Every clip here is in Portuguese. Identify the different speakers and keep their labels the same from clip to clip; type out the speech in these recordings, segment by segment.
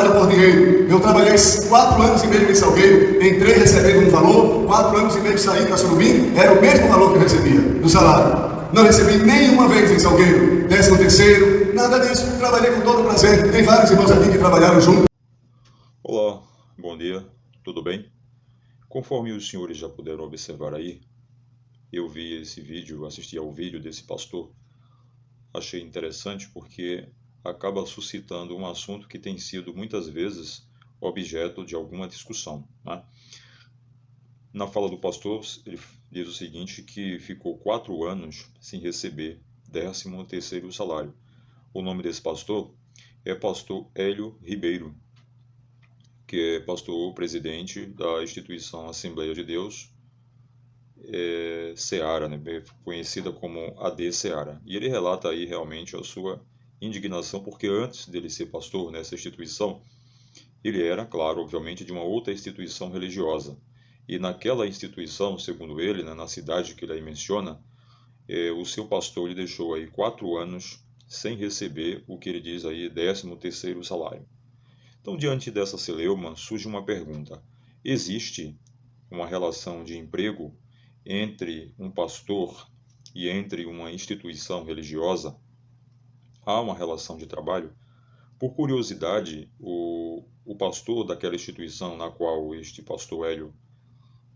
Speaker 1: trabalha por dinheiro. Eu trabalhei 4 anos e meio em Salgueiro, entrei recebendo um valor, 4 anos e meio saí para Surubim, era o mesmo valor que eu recebia do salário. Não recebi nenhuma vez em Salgueiro, 13º, nada disso. Trabalhei com todo prazer. Tem vários irmãos aqui que trabalharam junto.
Speaker 2: Olá, bom dia, tudo bem? Conforme os senhores já puderam observar aí, eu vi esse vídeo, assisti ao vídeo desse pastor, achei interessante porque acaba suscitando um assunto que tem sido muitas vezes objeto de alguma discussão, né? Na fala do pastor, ele diz o seguinte, que ficou 4 anos sem receber 13º salário. O nome desse pastor é pastor Hélio Ribeiro, que é pastor presidente da instituição Assembleia de Deus, Seara, né, conhecida como AD Seara. E ele relata aí realmente a sua indignação, porque antes dele ser pastor nessa instituição, ele era, claro, obviamente, de uma outra instituição religiosa. E naquela instituição, segundo ele, né, na cidade que ele aí menciona, o seu pastor lhe deixou aí 4 anos sem receber o que ele diz aí 13º salário. Então, diante dessa celeuma, surge uma pergunta: existe uma relação de emprego entre um pastor e entre uma instituição religiosa? Há uma relação de trabalho? Por curiosidade, o pastor daquela instituição na qual este pastor Hélio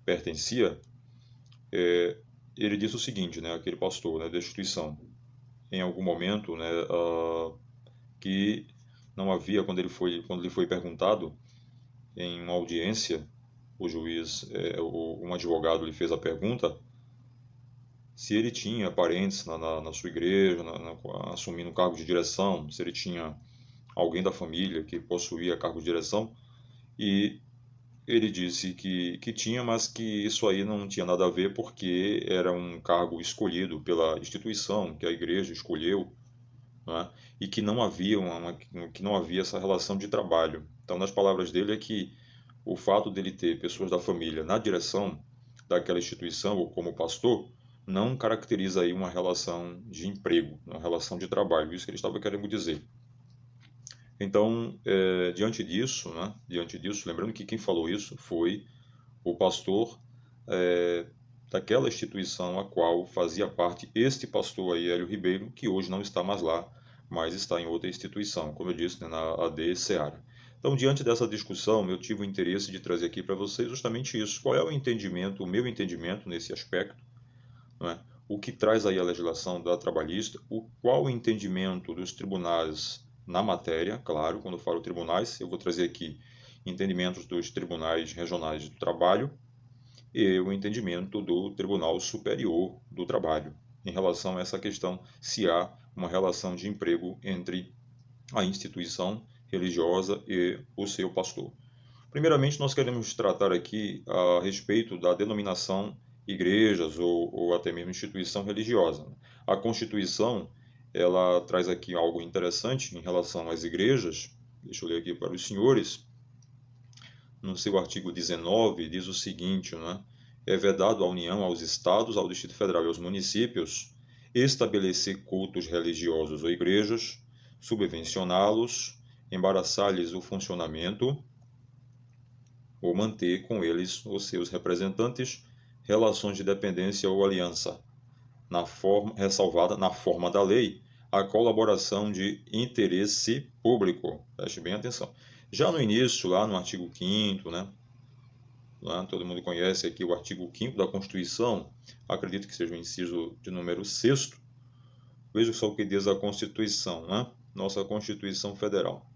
Speaker 2: pertencia, ele disse o seguinte, né, aquele pastor, né, da instituição, em algum momento, né, que não havia, quando ele foi perguntado em uma audiência, o juiz, um advogado lhe fez a pergunta se ele tinha parentes na sua igreja, assumindo um cargo de direção, se ele tinha alguém da família que possuía cargo de direção, e ele disse que tinha, mas que isso aí não tinha nada a ver porque era um cargo escolhido pela instituição, que a igreja escolheu, né? E que não havia que não havia essa relação de trabalho. Então, nas palavras dele, é que o fato dele ter pessoas da família na direção daquela instituição ou como pastor não caracteriza aí uma relação de emprego, uma relação de trabalho. Isso que ele estava querendo dizer. Então, diante disso, né, lembrando que quem falou isso foi o pastor daquela instituição a qual fazia parte este pastor aí, Hélio Ribeiro, que hoje não está mais lá, mas está em outra instituição, como eu disse, né, na AD Seara. Então, diante dessa discussão, eu tive o interesse de trazer aqui para vocês justamente isso. Qual é o entendimento, o meu entendimento nesse aspecto, não é? O que traz aí a legislação da trabalhista, qual o entendimento dos tribunais na matéria, claro, quando eu falo tribunais, eu vou trazer aqui entendimentos dos tribunais regionais do trabalho e o entendimento do Tribunal Superior do Trabalho em relação a essa questão, se há uma relação de emprego entre a instituição religiosa e o seu pastor. Primeiramente, nós queremos tratar aqui a respeito da denominação igrejas ou até mesmo instituição religiosa. A Constituição, ela traz aqui algo interessante em relação às igrejas. Deixa eu ler aqui para os senhores. No seu artigo 19, diz o seguinte, né? É vedado à União, aos Estados, ao Distrito Federal e aos municípios estabelecer cultos religiosos ou igrejas, subvencioná-los, embaraçar-lhes o funcionamento ou manter com eles os seus representantes relações de dependência ou aliança, ressalvada na forma da lei, a colaboração de interesse público. Preste bem atenção. Já no início, lá no artigo 5º, né? Lá, todo mundo conhece aqui o artigo 5º da Constituição, acredito que seja o inciso de número 6º. Veja só o que diz a Constituição, né? Nossa Constituição Federal.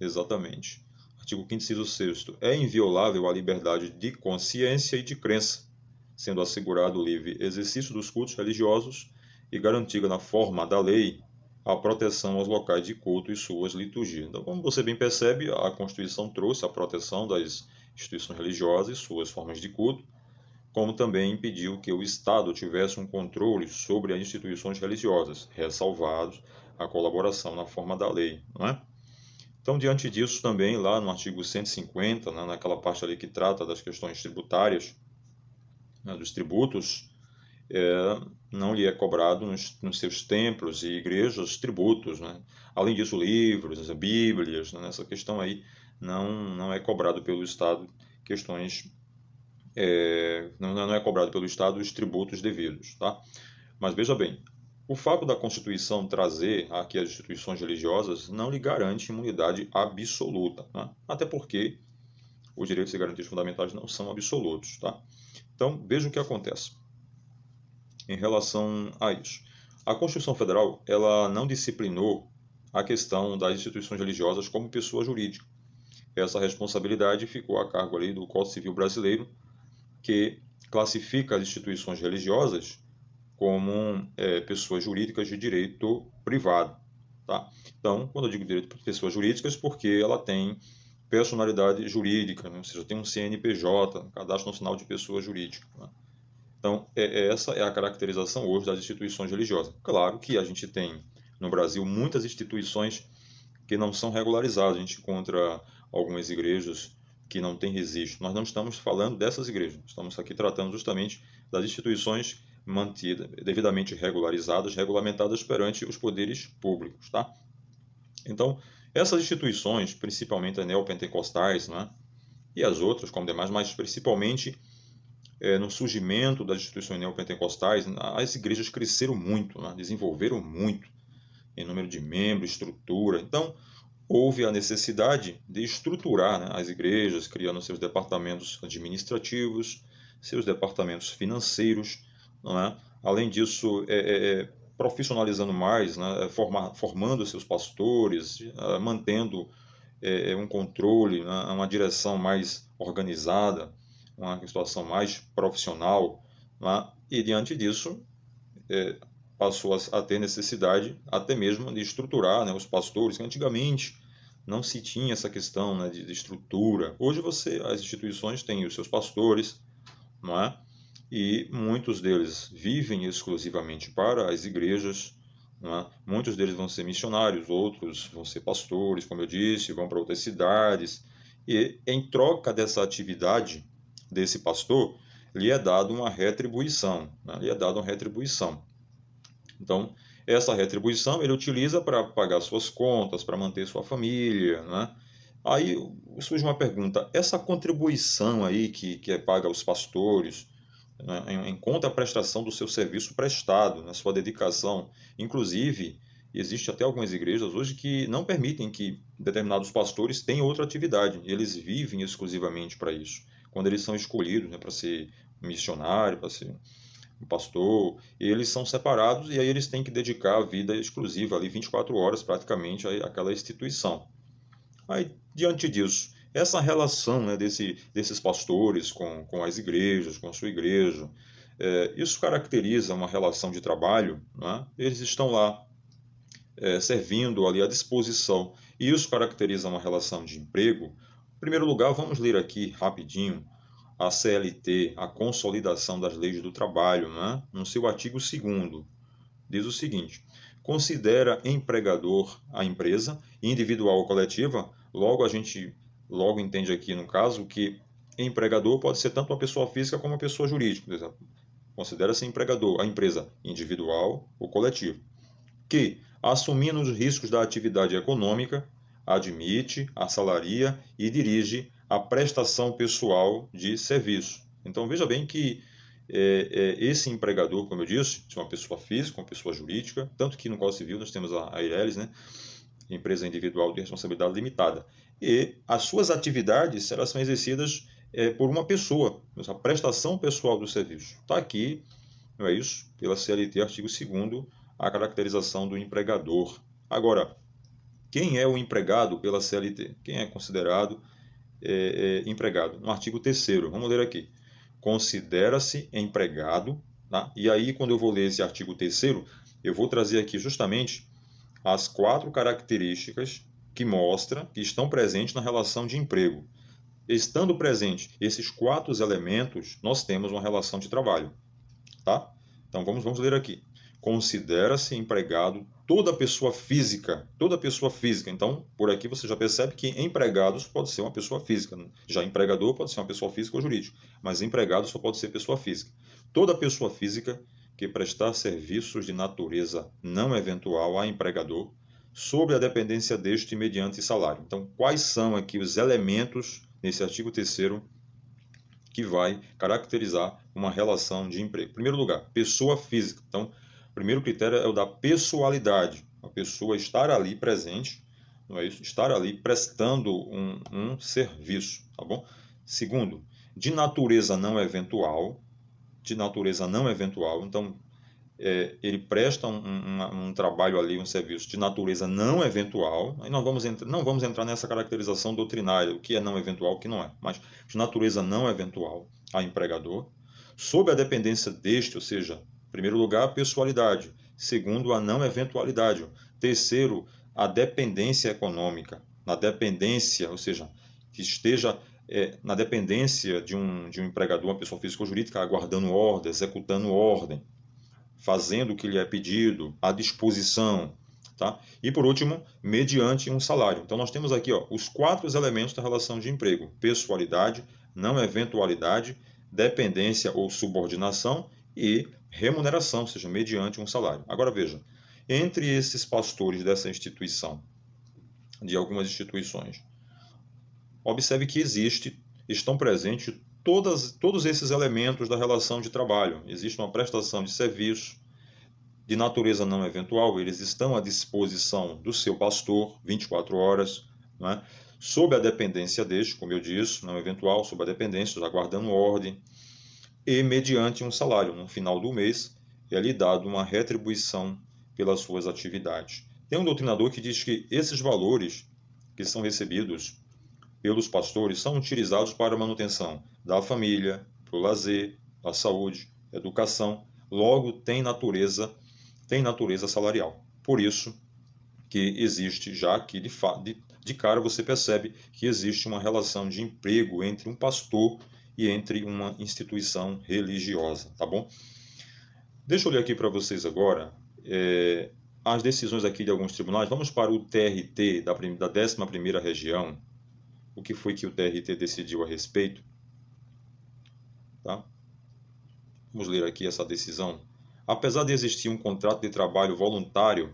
Speaker 2: Exatamente. Artigo 5º, inciso 6º. É inviolável a liberdade de consciência e de crença, sendo assegurado o livre exercício dos cultos religiosos e garantida na forma da lei a proteção aos locais de culto e suas liturgias. Então, como você bem percebe, a Constituição trouxe a proteção das instituições religiosas e suas formas de culto, como também impediu que o Estado tivesse um controle sobre as instituições religiosas, ressalvados a colaboração na forma da lei, não é? Então, diante disso, também, lá no artigo 150, né, naquela parte ali que trata das questões tributárias, né, dos tributos, não lhe é cobrado nos seus templos e igrejas tributos, né? Além disso, livros, bíblias, né? Nessa questão aí não é cobrado pelo Estado questões, não é cobrado pelo Estado os tributos devidos, tá? Mas veja bem, o fato da Constituição trazer aqui as instituições religiosas não lhe garante imunidade absoluta, né? Até porque os direitos e garantias fundamentais não são absolutos, tá? Então, veja o que acontece em relação a isso. A Constituição Federal, ela não disciplinou a questão das instituições religiosas como pessoa jurídica. Essa responsabilidade ficou a cargo ali do Código Civil Brasileiro, que classifica as instituições religiosas como pessoas jurídicas de direito privado. Tá? Então, quando eu digo direito de pessoas jurídicas, porque ela tem personalidade jurídica, né? Ou seja, tem um CNPJ, Cadastro Nacional de Pessoa Jurídica. Né? Então, essa é a caracterização hoje das instituições religiosas. Claro que a gente tem no Brasil muitas instituições que não são regularizadas. A gente encontra algumas igrejas que não têm registro. Nós não estamos falando dessas igrejas. Estamos aqui tratando justamente das instituições mantidas, devidamente regularizadas, regulamentadas perante os poderes públicos, tá? Então, essas instituições, principalmente as neopentecostais, né, e as outras, como demais, mas principalmente no surgimento das instituições neopentecostais, as igrejas cresceram muito, né, desenvolveram muito em número de membros, estrutura. Então, houve a necessidade de estruturar, né, as igrejas, criando seus departamentos administrativos, seus departamentos financeiros, não é? Além disso, profissionalizando mais, né, formando seus pastores, mantendo um controle, né, uma direção mais organizada, uma situação mais profissional, né? E diante disso, passou a ter necessidade até mesmo de estruturar, né, os pastores, que antigamente não se tinha essa questão, né, de estrutura. Hoje as instituições têm os seus pastores, não é? E muitos deles vivem exclusivamente para as igrejas, não é? Muitos deles vão ser missionários, outros vão ser pastores, como eu disse, vão para outras cidades. E em troca dessa atividade desse pastor, lhe é dado uma retribuição, né? Lhe é dado uma retribuição. Então, essa retribuição ele utiliza para pagar suas contas, para manter sua família, né? Aí surge uma pergunta: essa contribuição aí que é paga aos pastores, né, em conta a prestação do seu serviço prestado, na sua dedicação, inclusive existe até algumas igrejas hoje que não permitem que determinados pastores tenham outra atividade, eles vivem exclusivamente para isso. Quando eles são escolhidos, né, para ser missionário, para ser um pastor, eles são separados e aí eles têm que dedicar a vida exclusiva, ali 24 horas praticamente, àquela instituição. Aí, diante disso, essa relação, né, desses pastores com as igrejas, com a sua igreja, isso caracteriza uma relação de trabalho, né? Eles estão lá servindo ali à disposição. E isso caracteriza uma relação de emprego. Em primeiro lugar, vamos ler aqui rapidinho a CLT, a Consolidação das Leis do Trabalho, né? No seu artigo 2º, diz o seguinte: considera empregador a empresa, individual ou coletiva. Logo, a gente entende aqui, no caso, que empregador pode ser tanto uma pessoa física como uma pessoa jurídica. Considera-se empregador a empresa individual ou coletiva, que, assumindo os riscos da atividade econômica, admite, assalaria e dirige a prestação pessoal de serviço. Então, veja bem que esse empregador, como eu disse, é uma pessoa física, uma pessoa jurídica, tanto que no Código Civil nós temos a EIRELIS, né? Empresa Individual de Responsabilidade Limitada. E as suas atividades, elas são exercidas por uma pessoa, a prestação pessoal do serviço. Está aqui, não é isso? Pela CLT, artigo 2º, a caracterização do empregador. Agora, quem é o empregado pela CLT? Quem é considerado empregado? No artigo 3º, vamos ler aqui. Considera-se empregado, tá? E aí, quando eu vou ler esse artigo 3º, eu vou trazer aqui justamente as 4 características que mostram que estão presentes na relação de emprego. Estando presentes esses 4 elementos, nós temos uma relação de trabalho, tá? Então, vamos ler aqui. Considera-se empregado toda pessoa física. Então, por aqui você já percebe que empregados pode ser uma pessoa física. Já empregador pode ser uma pessoa física ou jurídica, mas empregado só pode ser pessoa física. Toda pessoa física que prestar serviços de natureza não eventual a empregador, sob a dependência deste mediante salário. Então, quais são aqui os elementos nesse artigo 3º que vai caracterizar uma relação de emprego? Em primeiro lugar, pessoa física. Então, o primeiro critério é o da pessoalidade. A pessoa estar ali presente, não é isso? Estar ali prestando um serviço, tá bom? Segundo, de natureza não eventual. De natureza não eventual. Então, ele presta um trabalho ali, um serviço de natureza não eventual. Aí não vamos entrar nessa caracterização doutrinária, o que é não eventual, o que não é, mas de natureza não eventual a empregador, sob a dependência deste, ou seja, em primeiro lugar, a pessoalidade, segundo, a não eventualidade, terceiro, a dependência econômica, na dependência, ou seja, que esteja na dependência de um empregador, uma pessoa física ou jurídica, aguardando ordem, executando ordem, fazendo o que lhe é pedido, à disposição, tá? E por último, mediante um salário. Então nós temos aqui, os 4 elementos da relação de emprego: pessoalidade, não eventualidade, dependência ou subordinação e remuneração, ou seja, mediante um salário. Agora veja, entre esses pastores dessa instituição, de algumas instituições, observe que estão presentes todos esses elementos da relação de trabalho. Existe uma prestação de serviço de natureza não eventual, eles estão à disposição do seu pastor 24 horas, não é? Sob a dependência deste, como eu disse, não eventual, sob a dependência, aguardando ordem, e mediante um salário. No final do mês, é-lhe dado uma retribuição pelas suas atividades. Tem um doutrinador que diz que esses valores que são recebidos pelos pastores são utilizados para a manutenção da família, para o lazer, da saúde, educação, logo tem natureza salarial. Por isso que existe, já que de cara você percebe que existe uma relação de emprego entre um pastor e entre uma instituição religiosa, tá bom? Deixa eu ler aqui para vocês agora as decisões aqui de alguns tribunais. Vamos para o TRT da 11ª região. O que foi que o TRT decidiu a respeito? Tá? Vamos ler aqui essa decisão. Apesar de existir um contrato de trabalho voluntário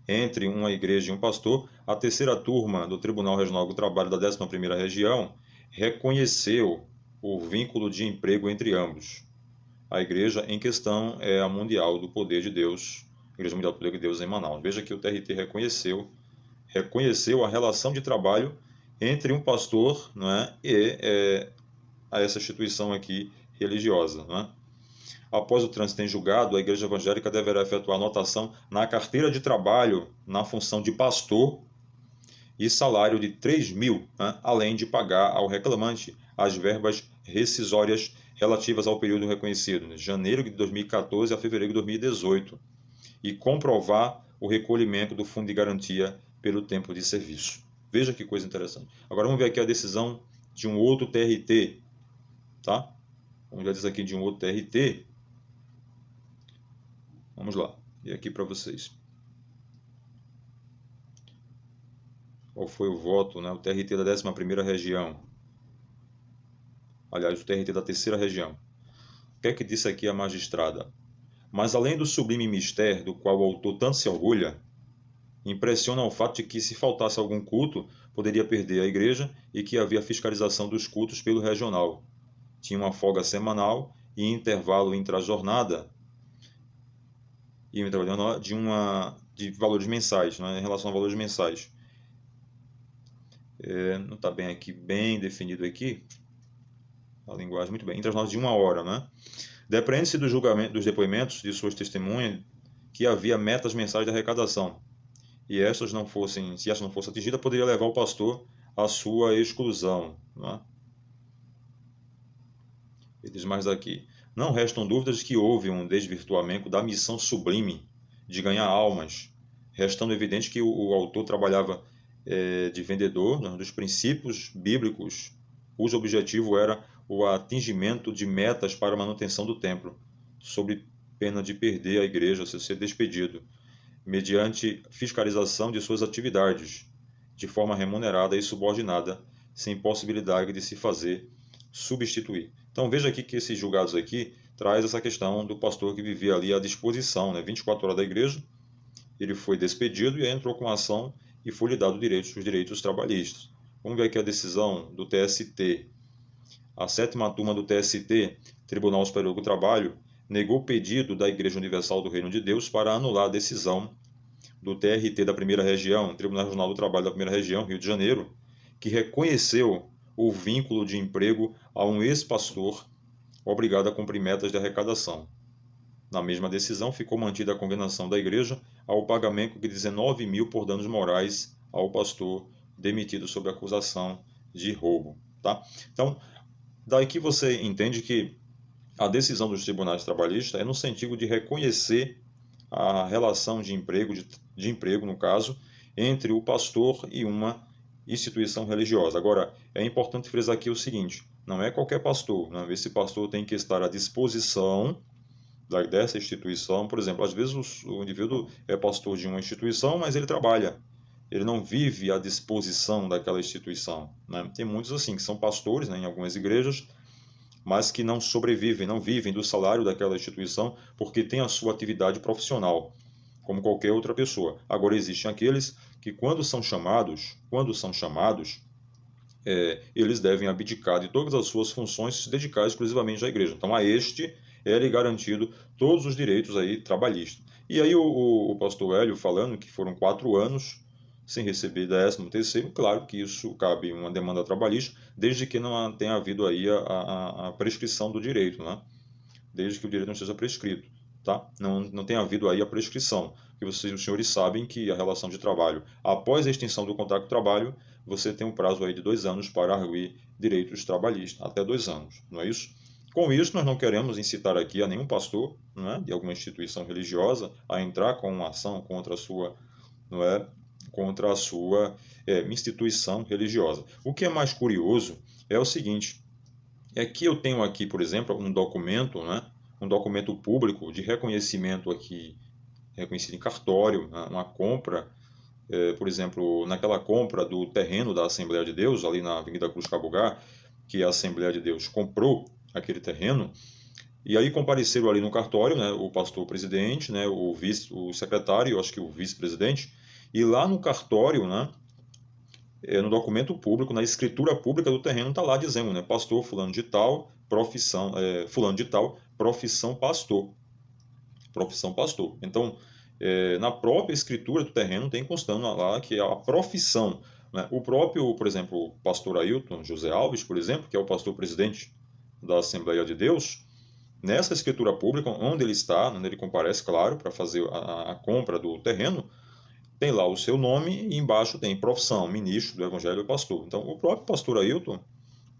Speaker 2: entre uma igreja e um pastor, a 3ª turma do Tribunal Regional do Trabalho da 11ª região reconheceu o vínculo de emprego entre ambos. A igreja em questão é a Mundial do Poder de Deus, Igreja Mundial do Poder de Deus em Manaus. Veja que o TRT reconheceu a relação de trabalho entre um pastor, não é, e essa instituição aqui religiosa. Não é? Após o trânsito em julgado, a igreja evangélica deverá efetuar anotação na carteira de trabalho na função de pastor e salário de 3.000, né, além de pagar ao reclamante as verbas rescisórias relativas ao período reconhecido, de janeiro de 2014 a fevereiro de 2018, e comprovar o recolhimento do fundo de garantia pelo tempo de serviço. Veja que coisa interessante. Agora vamos ver aqui a decisão de um outro TRT, tá? Como já diz aqui, de um outro TRT. Vamos lá, e aqui para vocês. Qual foi o voto, né? O TRT da 11ª região. Aliás, o TRT da 3ª região. O que é que disse aqui a magistrada? Mas além do sublime mistério do qual o autor tanto se orgulha, impressiona o fato de que, se faltasse algum culto, poderia perder a igreja e que havia fiscalização dos cultos pelo regional. Tinha uma folga semanal e intervalo intra-jornada de valores mensais, né, em relação a valores mensais. Não está bem definido aqui a linguagem, muito bem, intra-jornada de 1 hora, né? Depreende-se do julgamento, dos depoimentos de suas testemunhas, que havia metas mensais de arrecadação, e se estas não fossem atingidas, poderia levar o pastor à sua exclusão. Né? Ele diz mais daqui: não restam dúvidas de que houve um desvirtuamento da missão sublime de ganhar almas, restando evidente que o autor trabalhava de vendedor, né, dos princípios bíblicos, cujo objetivo era o atingimento de metas para a manutenção do templo, sob pena de perder a igreja, ou seja, ser despedido, mediante fiscalização de suas atividades, de forma remunerada e subordinada, sem possibilidade de se fazer substituir. Então veja aqui que esses julgados aqui traz essa questão do pastor que vivia ali à disposição, né, 24 horas da igreja. Ele foi despedido e entrou com a ação e foi lhe dado os direitos trabalhistas. Vamos ver aqui a decisão do TST. A 7ª turma do TST, Tribunal Superior do Trabalho, negou o pedido da Igreja Universal do Reino de Deus para anular a decisão do TRT da Primeira Região, Tribunal Regional do Trabalho da Primeira Região, Rio de Janeiro, que reconheceu o vínculo de emprego a um ex-pastor obrigado a cumprir metas de arrecadação. Na mesma decisão, ficou mantida a condenação da Igreja ao pagamento de 19 mil por danos morais ao pastor demitido sob acusação de roubo. Tá? Então, daí que você entende que a decisão dos tribunais trabalhistas é no sentido de reconhecer a relação de emprego, no caso, entre o pastor e uma instituição religiosa. Agora, é importante frisar aqui o seguinte, não é qualquer pastor, né? Esse pastor tem que estar à disposição dessa instituição. Por exemplo, às vezes o indivíduo é pastor de uma instituição, mas ele trabalha, ele não vive à disposição daquela instituição, né? Tem muitos assim, que são pastores, né, em algumas igrejas, mas que não sobrevivem, não vivem do salário daquela instituição, porque tem a sua atividade profissional, como qualquer outra pessoa. Agora, existem aqueles que, quando são chamados, eles devem abdicar de todas as suas funções e se dedicar exclusivamente à igreja. Então, a este é-lhe garantido todos os direitos aí trabalhistas. E aí o pastor Hélio falando que foram 4 anos sem receber 13º, claro que isso cabe uma demanda trabalhista, desde que não tenha havido aí a prescrição do direito, né? Desde que o direito não seja prescrito, tá? Não tenha havido aí a prescrição, porque os senhores sabem que a relação de trabalho, após a extinção do contrato de trabalho, você tem um prazo aí de 2 anos para arguir direitos trabalhistas, até 2 anos, não é isso? Com isso, nós não queremos incitar aqui a nenhum pastor, não é, de alguma instituição religiosa a entrar com uma ação contra a sua, não é, contra a sua instituição religiosa. O que é mais curioso é o seguinte, é que eu tenho aqui, por exemplo, um documento, né, um documento público de reconhecimento aqui, reconhecido em cartório, né, uma compra, por exemplo, naquela compra do terreno da Assembleia de Deus, ali na Avenida Cruz Cabugá, que a Assembleia de Deus comprou aquele terreno, e aí compareceram ali no cartório, né, o pastor presidente, né, o secretário, eu acho que o vice-presidente, e lá no cartório, né, no documento público, na escritura pública do terreno, está lá dizendo, né, pastor fulano de tal, profissão, profissão pastor. Profissão pastor. Então, na própria escritura do terreno tem constando lá que a profissão, né, o próprio, por exemplo, o pastor Ailton José Alves, por exemplo, que é o pastor presidente da Assembleia de Deus, nessa escritura pública, onde ele está, onde ele comparece, claro, para fazer a compra do terreno, tem lá o seu nome e embaixo tem profissão, ministro do Evangelho e pastor. Então, o próprio pastor Ailton,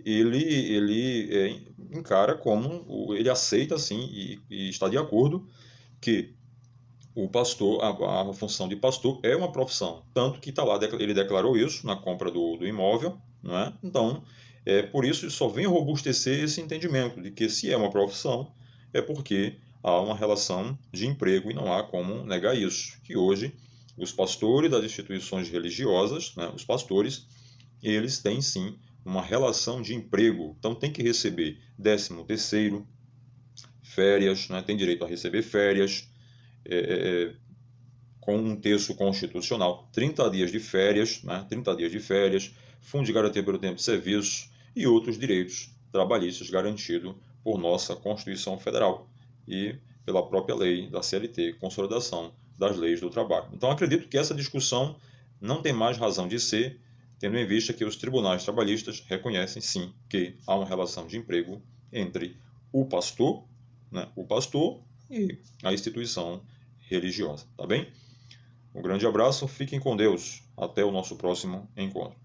Speaker 2: ele encara como, ele aceita assim e está de acordo que o pastor, a função de pastor é uma profissão, tanto que está lá, ele declarou isso na compra do imóvel, não é? Então, por isso só vem robustecer esse entendimento de que se é uma profissão, é porque há uma relação de emprego e não há como negar isso, que hoje os pastores das instituições religiosas, né, os pastores, eles têm sim uma relação de emprego, então tem que receber 13º, férias, né, tem direito a receber férias, com um terço constitucional, 30 dias de férias, né, 30 dias de férias, fundo de garantia pelo tempo de serviço e outros direitos trabalhistas garantidos por nossa Constituição Federal e pela própria lei da CLT, Consolidação das Leis do Trabalho. Então, acredito que essa discussão não tem mais razão de ser, tendo em vista que os tribunais trabalhistas reconhecem, sim, que há uma relação de emprego entre o pastor, né, e a instituição religiosa, tá bem? Um grande abraço, fiquem com Deus, até o nosso próximo encontro.